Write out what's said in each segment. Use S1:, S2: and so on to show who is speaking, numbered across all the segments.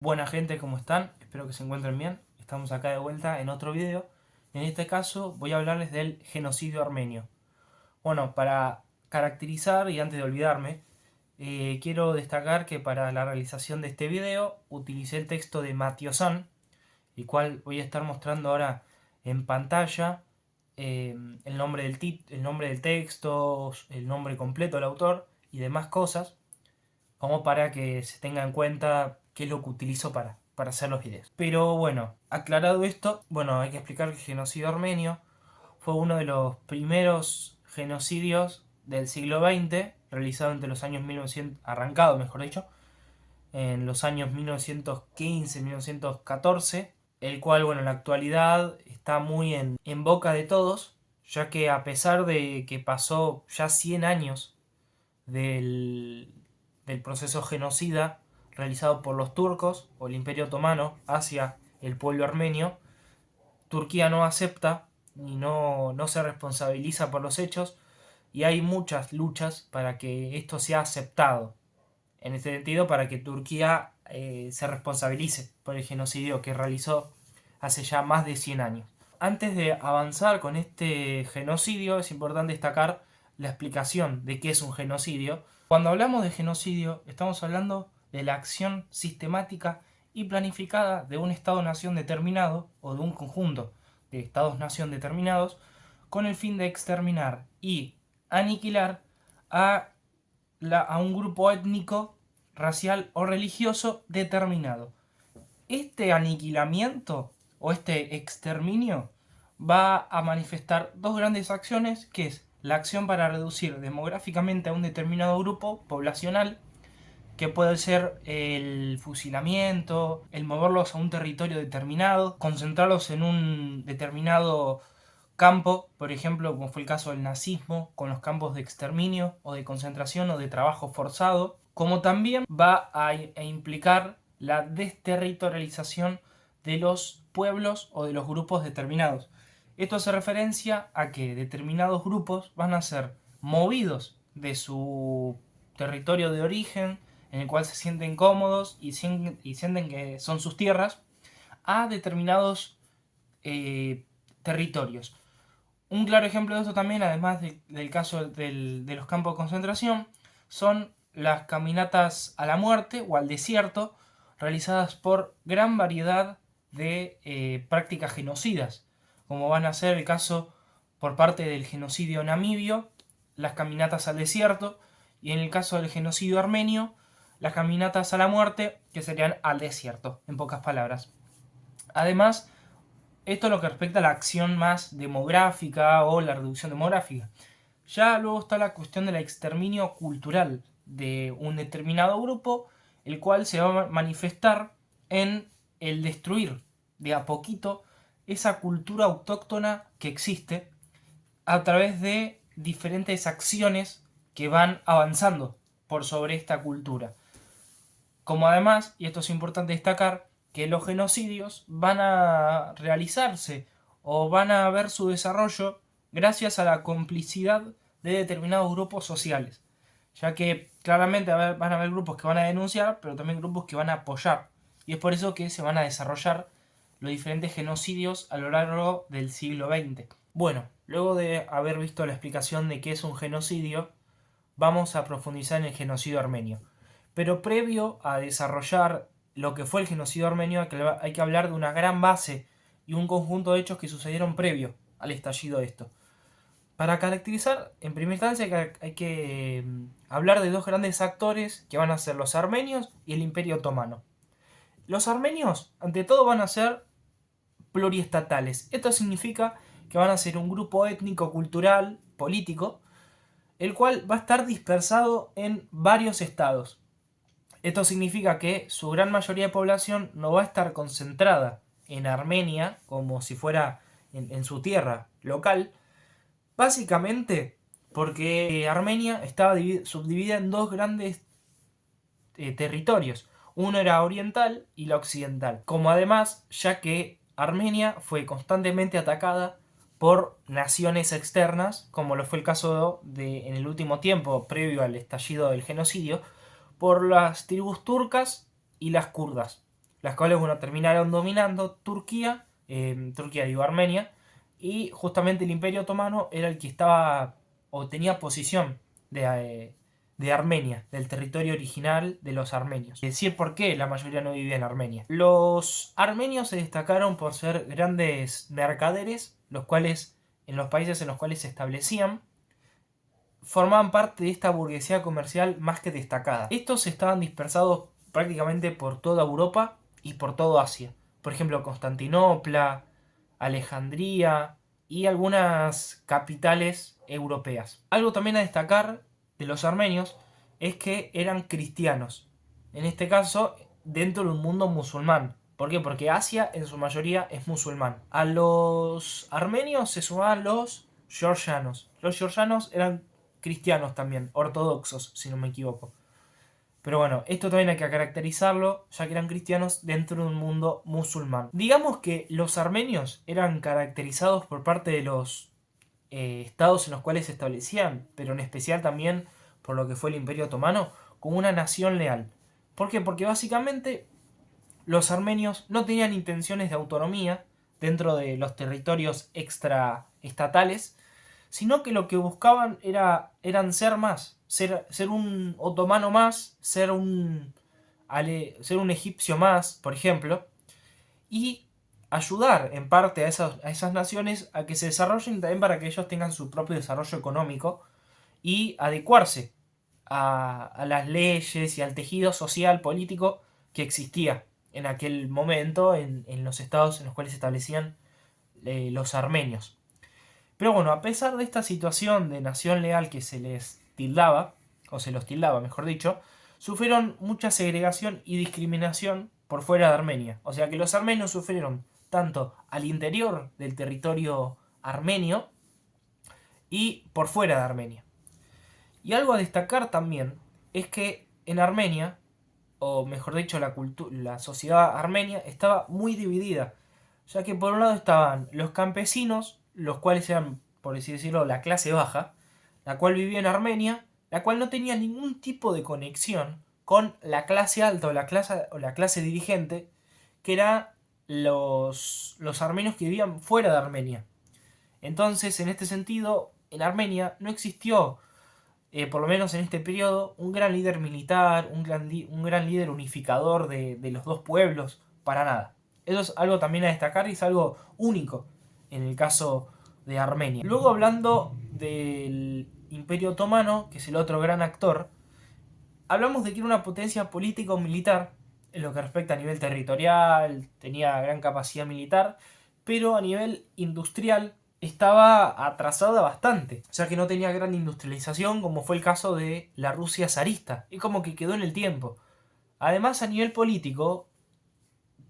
S1: Buena gente, ¿cómo están? Espero que se encuentren bien. Estamos acá de vuelta en otro video. En este caso voy a hablarles del genocidio armenio. Bueno, para caracterizar y antes de olvidarme, quiero destacar que para la realización de este video utilicé el texto de Matiosan, el cual voy a estar mostrando ahora en pantalla, el nombre del texto, el nombre completo del autor y demás cosas, como para que se tenga en cuenta qué es lo que utilizo para hacer los videos. Pero bueno, aclarado esto, bueno, hay que explicar que el genocidio armenio fue uno de los primeros genocidios del siglo XX, realizado entre los años 1900, arrancado mejor dicho, en los años 1915-1914, el cual, bueno, en la actualidad está muy en boca de todos, ya que a pesar de que pasó ya 100 años del, del proceso genocida realizado por los turcos o el Imperio Otomano hacia el pueblo armenio, Turquía no acepta y no se responsabiliza por los hechos, y hay muchas luchas para que esto sea aceptado. En este sentido, para que Turquía se responsabilice por el genocidio que realizó hace ya más de 100 años. Antes de avanzar con este genocidio, es importante destacar la explicación de qué es un genocidio. Cuando hablamos de genocidio, estamos hablando de la acción sistemática y planificada de un Estado-nación determinado o de un conjunto de Estados-nación determinados con el fin de exterminar y aniquilar a, a un grupo étnico, racial o religioso determinado. Este aniquilamiento o este exterminio va a manifestar dos grandes acciones, que es la acción para reducir demográficamente a un determinado grupo poblacional, que puede ser el fusilamiento, el moverlos a un territorio determinado, concentrarlos en un determinado campo, por ejemplo, como fue el caso del nazismo, con los campos de exterminio o de concentración o de trabajo forzado, como también va a implicar la desterritorialización de los pueblos o de los grupos determinados. Esto hace referencia a que determinados grupos van a ser movidos de su territorio de origen, en el cual se sienten cómodos y sienten que son sus tierras, a determinados territorios. Un claro ejemplo de esto también, además del caso de los campos de concentración, son las caminatas a la muerte o al desierto, realizadas por gran variedad de prácticas genocidas, como van a ser el caso por parte del genocidio namibio, las caminatas al desierto, y en el caso del genocidio armenio, las caminatas a la muerte, que serían al desierto, en pocas palabras. Además, esto es lo que respecta a la acción más demográfica o la reducción demográfica. Ya luego está la cuestión del exterminio cultural de un determinado grupo, el cual se va a manifestar en el destruir de a poquito esa cultura autóctona que existe a través de diferentes acciones que van avanzando por sobre esta cultura. Como además, y esto es importante destacar, que los genocidios van a realizarse o van a ver su desarrollo gracias a la complicidad de determinados grupos sociales, ya que claramente van a haber grupos que van a denunciar, pero también grupos que van a apoyar, y es por eso que se van a desarrollar los diferentes genocidios a lo largo del siglo XX. Bueno, luego de haber visto la explicación de qué es un genocidio, vamos a profundizar en el genocidio armenio. Pero previo a desarrollar lo que fue el genocidio armenio, hay que hablar de una gran base y un conjunto de hechos que sucedieron previo al estallido de esto. Para caracterizar, en primera instancia hay que hablar de dos grandes actores que van a ser los armenios y el Imperio Otomano. Los armenios, ante todo, van a ser pluriestatales. Esto significa que van a ser un grupo étnico, cultural, político, el cual va a estar dispersado en varios estados. Esto significa que su gran mayoría de población no va a estar concentrada en Armenia, como si fuera en su tierra local, básicamente porque Armenia estaba subdividida en dos grandes territorios. Uno era oriental y la occidental. Como además, ya que Armenia fue constantemente atacada por naciones externas, como lo fue el caso de en el último tiempo, previo al estallido del genocidio, por las tribus turcas y las kurdas. las cuales, bueno, terminaron dominando Turquía, Turquía digo Armenia, y justamente el Imperio Otomano era el que estaba o tenía posición de Armenia, del territorio original de los armenios. Es decir, por qué la mayoría no vivía en Armenia. Los armenios se destacaron por ser grandes mercaderes, los cuales en los países en los cuales se establecían formaban parte de esta burguesía comercial más que destacada. Estos estaban dispersados prácticamente por toda Europa y por toda Asia. Por ejemplo, Constantinopla, Alejandría y algunas capitales europeas. Algo también a destacar de los armenios es que eran cristianos. En este caso, dentro de un mundo musulmán. ¿Por qué? Porque Asia en su mayoría es musulmán. A los armenios se sumaban los georgianos. Los georgianos eran cristianos también, ortodoxos, si no me equivoco. Pero bueno, esto también hay que caracterizarlo, ya que eran cristianos dentro de un mundo musulmán. Digamos que los armenios eran caracterizados por parte de los estados en los cuales se establecían, pero en especial también por lo que fue el Imperio Otomano, como una nación leal. ¿Por qué? Porque básicamente los armenios no tenían intenciones de autonomía dentro de los territorios extraestatales, sino que lo que buscaban eran ser más, ser un otomano más, ser un egipcio más, por ejemplo, y ayudar en parte a esas naciones a que se desarrollen también para que ellos tengan su propio desarrollo económico y adecuarse a las leyes y al tejido social, político que existía en aquel momento en los estados en los cuales se establecían los armenios. Pero bueno, a pesar de esta situación de nación leal que se les tildaba, o se los tildaba, mejor dicho, sufrieron mucha segregación y discriminación por fuera de Armenia. O sea que los armenios sufrieron tanto al interior del territorio armenio y por fuera de Armenia. Y algo a destacar también es que en Armenia, o mejor dicho, la sociedad armenia estaba muy dividida, ya que por un lado estaban los campesinos, los cuales eran, por así decirlo, la clase baja, la cual vivía en Armenia, la cual no tenía ningún tipo de conexión con la clase alta o la clase dirigente, que eran los armenios que vivían fuera de Armenia. Entonces, en este sentido, en Armenia no existió, por lo menos en este periodo, un gran líder militar, un gran líder unificador de los dos pueblos, para nada. Eso es algo también a destacar y es algo único en el caso de Armenia. Luego, hablando del Imperio Otomano, que es el otro gran actor, hablamos de que era una potencia política o militar en lo que respecta a nivel territorial, tenía gran capacidad militar, pero a nivel industrial estaba atrasada bastante, ya que no tenía gran industrialización como fue el caso de la Rusia zarista, y como que quedó en el tiempo. Además, a nivel político,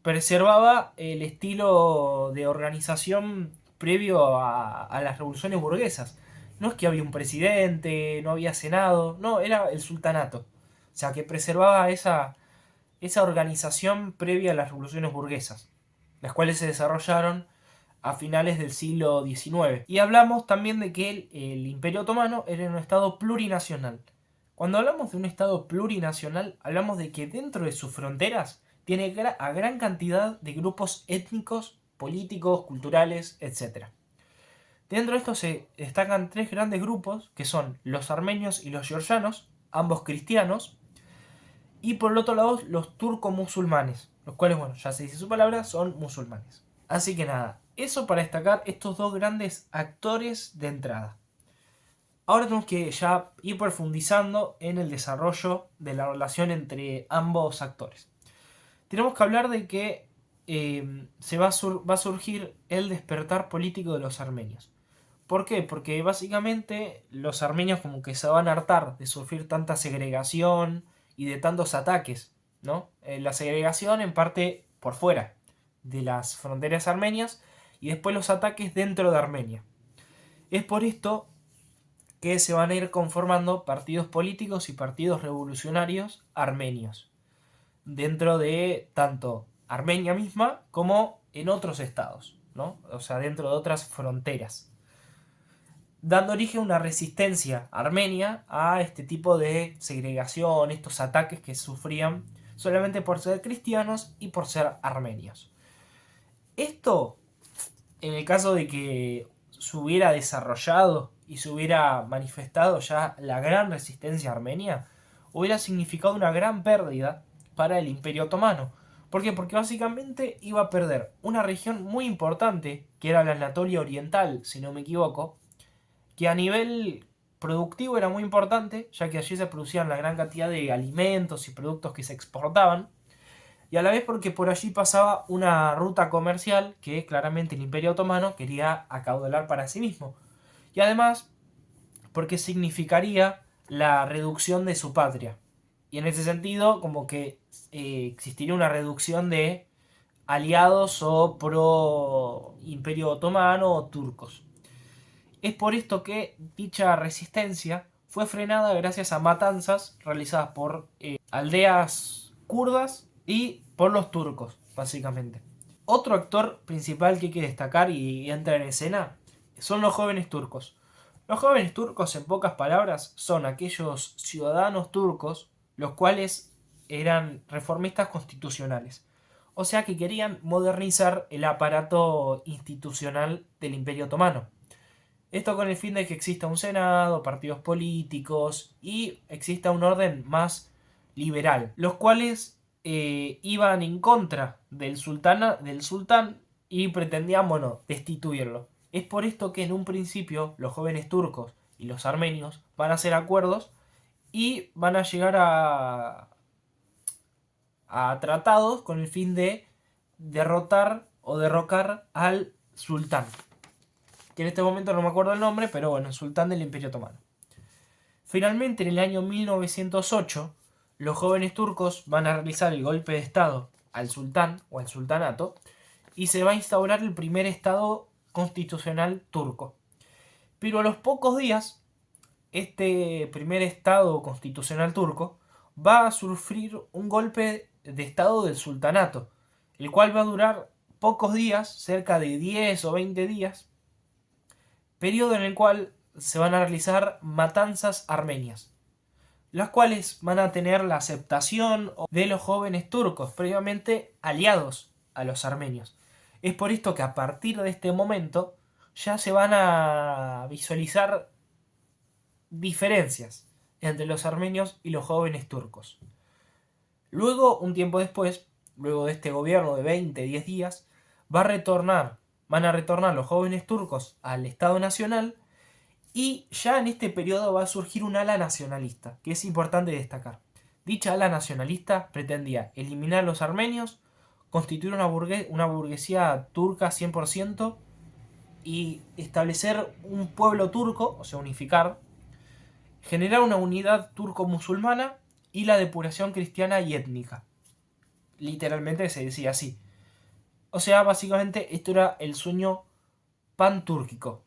S1: preservaba el estilo de organización previo a las revoluciones burguesas. No es que había un presidente, no había senado, no, era el sultanato. O sea, que preservaba esa organización previa a las revoluciones burguesas, las cuales se desarrollaron a finales del siglo XIX. Y hablamos también de que el Imperio Otomano era un estado plurinacional. Cuando hablamos de un estado plurinacional, hablamos de que dentro de sus fronteras tiene a gran cantidad de grupos étnicos, políticos, culturales, etc. Dentro de esto se destacan tres grandes grupos, que son los armenios y los georgianos, ambos cristianos, y por el otro lado los turco-musulmanes, los cuales, bueno, ya se dice su palabra, son musulmanes. Así que nada, eso para destacar estos dos grandes actores de entrada. Ahora tenemos que ya ir profundizando en el desarrollo de la relación entre ambos actores. Tenemos que hablar de que va a surgir el despertar político de los armenios. ¿Por qué? Porque básicamente los armenios como que se van a hartar de sufrir tanta segregación y de tantos ataques, ¿no? La segregación en parte por fuera de las fronteras armenias y después los ataques dentro de Armenia. Es por esto que se van a ir conformando partidos políticos y partidos revolucionarios armenios, dentro de tanto Armenia misma como en otros estados, ¿no? O sea, dentro de otras fronteras, dando origen a una resistencia armenia a este tipo de segregación, estos ataques que sufrían solamente por ser cristianos y por ser armenios. Esto, en el caso de que se hubiera desarrollado y se hubiera manifestado ya la gran resistencia armenia, hubiera significado una gran pérdida para el Imperio Otomano. ¿Por qué? Porque básicamente iba a perder una región muy importante, que era la Anatolia Oriental, si no me equivoco, que a nivel productivo era muy importante, ya que allí se producían la gran cantidad de alimentos y productos que se exportaban, y a la vez porque por allí pasaba una ruta comercial que claramente el Imperio Otomano quería acaudalar para sí mismo. Y además porque significaría la reducción de su patria. Y en ese sentido, como que existiría una reducción de aliados o pro Imperio Otomano o turcos. Es por esto que dicha resistencia fue frenada gracias a matanzas realizadas por aldeas kurdas y por los turcos, básicamente. Otro actor principal que hay que destacar y entra en escena son los jóvenes turcos. Los jóvenes turcos, en pocas palabras, son aquellos ciudadanos turcos los cuales eran reformistas constitucionales. O sea que querían modernizar el aparato institucional del Imperio Otomano. Esto con el fin de que exista un senado, partidos políticos y exista un orden más liberal, los cuales iban en contra del sultán y pretendían, bueno, destituirlo. Es por esto que en un principio los jóvenes turcos y los armenios van a hacer acuerdos y van a llegar a tratados con el fin de derrotar o derrocar al sultán, que en este momento no me acuerdo el nombre, pero bueno, sultán del Imperio Otomano. Finalmente, en el año 1908, los jóvenes turcos van a realizar el golpe de estado al sultán o al sultanato y se va a instaurar el primer estado constitucional turco. Pero a los pocos días, este primer estado constitucional turco va a sufrir un golpe de estado del sultanato, el cual va a durar pocos días, cerca de 10 o 20 días, periodo en el cual se van a realizar matanzas armenias, las cuales van a tener la aceptación de los jóvenes turcos, previamente aliados a los armenios. Es por esto que a partir de este momento ya se van a visualizar diferencias entre los armenios y los jóvenes turcos. Luego, un tiempo después, luego de este gobierno de 20-10 días, van a retornar los jóvenes turcos al Estado Nacional y ya en este periodo va a surgir un ala nacionalista, que es importante destacar. Dicha ala nacionalista pretendía eliminar a los armenios, constituir una burguesía turca 100% y establecer un pueblo turco, o sea, unificar, generar una unidad turco-musulmana y la depuración cristiana y étnica. Literalmente se decía así. O sea, básicamente esto era el sueño pantúrquico.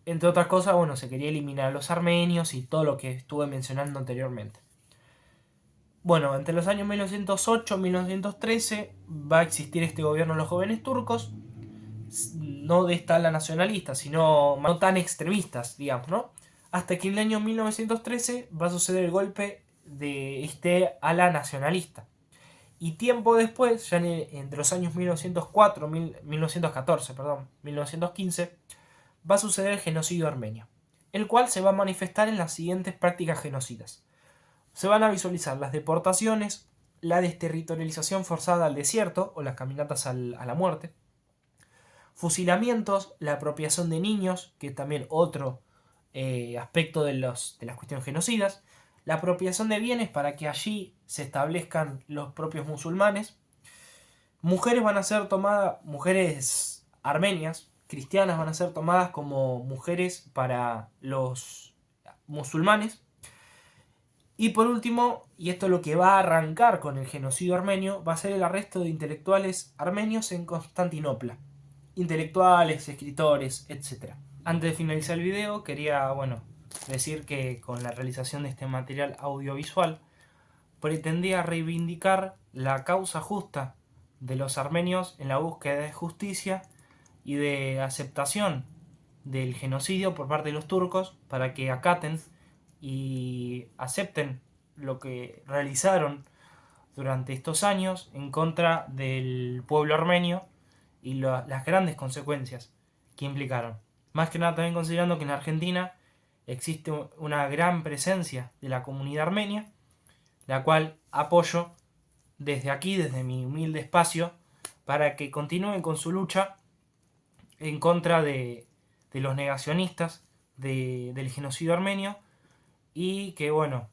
S1: Entre otras cosas, bueno, se quería eliminar a los armenios y todo lo que estuve mencionando anteriormente. Bueno, entre los años 1908 y 1913 va a existir este gobierno de los jóvenes turcos, no de esta ala nacionalista, sino no tan extremistas, digamos, ¿no? Hasta que en el año 1913 va a suceder el golpe de este ala nacionalista. Y tiempo después, ya entre los años 1914, 1915, va a suceder el genocidio armenio, el cual se va a manifestar en las siguientes prácticas genocidas. Se van a visualizar las deportaciones, la desterritorialización forzada al desierto o las caminatas a la muerte, fusilamientos, la apropiación de niños, que es también otro aspecto de las cuestiones genocidas, la apropiación de bienes para que allí se establezcan los propios musulmanes. Mujeres van a ser tomadas, mujeres armenias, cristianas, van a ser tomadas como mujeres para los musulmanes. Y por último, y esto es lo que va a arrancar con el genocidio armenio, va a ser el arresto de intelectuales armenios en Constantinopla. Intelectuales, escritores, etc. Antes de finalizar el video, quería, decir que con la realización de este material audiovisual pretendía reivindicar la causa justa de los armenios en la búsqueda de justicia y de aceptación del genocidio por parte de los turcos para que acaten y acepten lo que realizaron durante estos años en contra del pueblo armenio y las grandes consecuencias que implicaron. Más que nada también considerando que en Argentina existe una gran presencia de la comunidad armenia, la cual apoyo desde aquí, desde mi humilde espacio, para que continúen con su lucha en contra de los negacionistas del genocidio armenio, y que bueno,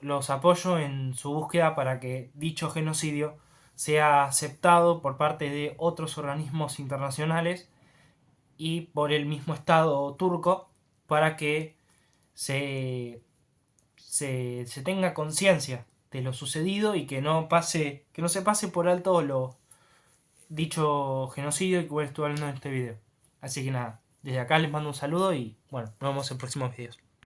S1: los apoyo en su búsqueda para que dicho genocidio sea aceptado por parte de otros organismos internacionales y por el mismo Estado turco, para que se tenga conciencia de lo sucedido y que no se pase por alto dicho genocidio que estuve hablando en este video. Así que nada, desde acá les mando un saludo y bueno, nos vemos en próximos videos.